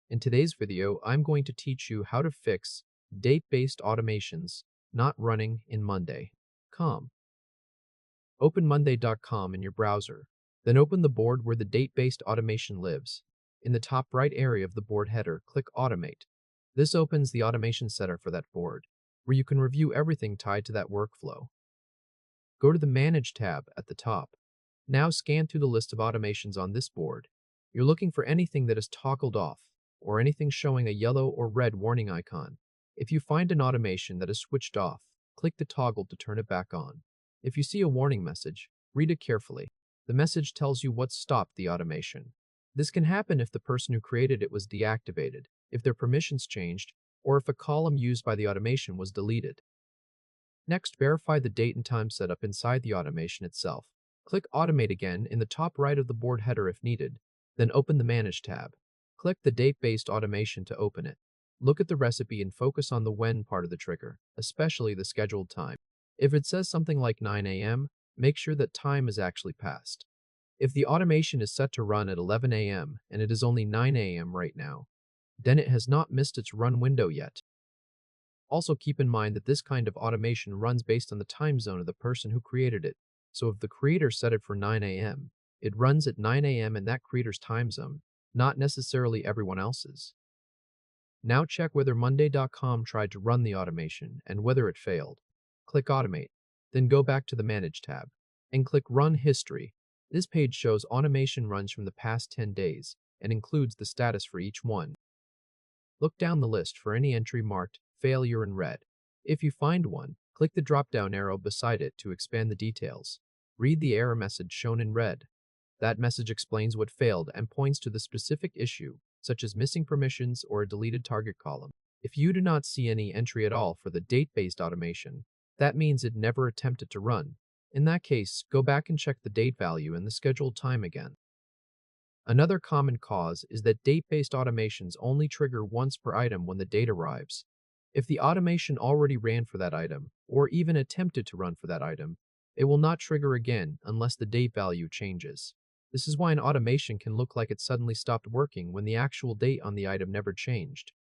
In today's video, I'm going to teach you how to fix date-based automations not running in Monday.com. Open Monday.com in your browser, then open the board where the date-based automation lives. In the top right area of the board header, click Automate. This opens the automation center for that board, where you can review everything tied to that workflow. Go to the Manage tab at the top. Now scan through the list of automations on this board. You're looking for anything that is toggled off, or anything showing a yellow or red warning icon. If you find an automation that is switched off, click the toggle to turn it back on. If you see a warning message, read it carefully. The message tells you what stopped the automation. This can happen if the person who created it was deactivated, if their permissions changed, or if a column used by the automation was deleted. Next, verify the date and time setup inside the automation itself. Click Automate again in the top right of the board header if needed, then open the Manage tab. Click the date-based automation to open it. Look at the recipe and focus on the when part of the trigger, especially the scheduled time. If it says something like 9 a.m., make sure that time is actually passed. If the automation is set to run at 11 a.m. and it is only 9 a.m. right now, then it has not missed its run window yet. Also keep in mind that this kind of automation runs based on the time zone of the person who created it. So if the creator set it for 9 a.m., it runs at 9 a.m. in that creator's time zone, not necessarily everyone else's. Now check whether Monday.com tried to run the automation and whether it failed. Click Automate, then go back to the Manage tab and click Run History. This page shows automation runs from the past 10 days and includes the status for each one. Look down the list for any entry marked Failure in red. If you find one, click the drop-down arrow beside it to expand the details. Read the error message shown in red. That message explains what failed and points to the specific issue, such as missing permissions or a deleted target column. If you do not see any entry at all for the date-based automation, that means it never attempted to run. In that case, go back and check the date value and the scheduled time again. Another common cause is that date-based automations only trigger once per item when the date arrives. If the automation already ran for that item, or even attempted to run for that item, it will not trigger again unless the date value changes. This is why an automation can look like it suddenly stopped working when the actual date on the item never changed.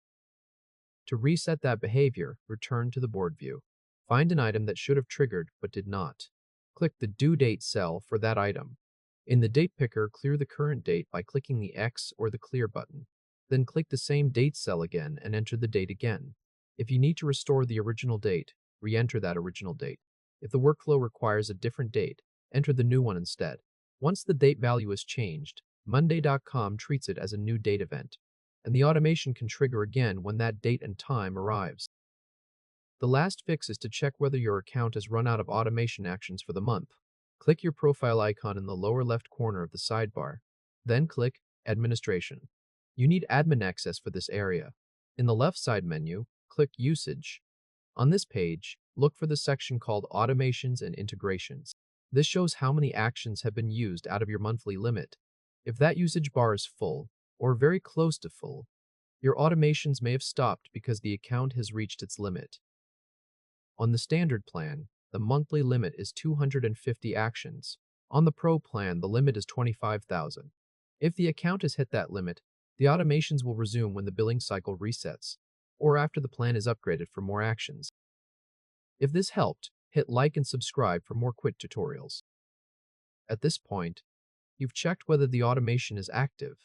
To reset that behavior, return to the board view. Find an item that should have triggered but did not. Click the due date cell for that item. In the date picker, clear the current date by clicking the X or the clear button. Then click the same date cell again and enter the date again. If you need to restore the original date, re-enter that original date. If the workflow requires a different date, enter the new one instead. Once the date value is changed, Monday.com treats it as a new date event, and the automation can trigger again when that date and time arrives. The last fix is to check whether your account has run out of automation actions for the month. Click your profile icon in the lower left corner of the sidebar, then click Administration. You need admin access for this area. In the left side menu, click Usage. On this page, look for the section called Automations and Integrations. This shows how many actions have been used out of your monthly limit. If that usage bar is full, or very close to full, your automations may have stopped because the account has reached its limit. On the standard plan, the monthly limit is 250 actions. On the Pro plan, the limit is 25,000. If the account has hit that limit, the automations will resume when the billing cycle resets, or after the plan is upgraded for more actions. If this helped, hit like and subscribe for more quick tutorials. At this point, you've checked whether the automation is active,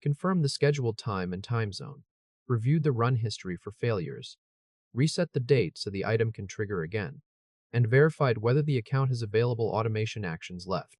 confirmed the scheduled time and time zone, reviewed the run history for failures, reset the date so the item can trigger again, and verified whether the account has available automation actions left.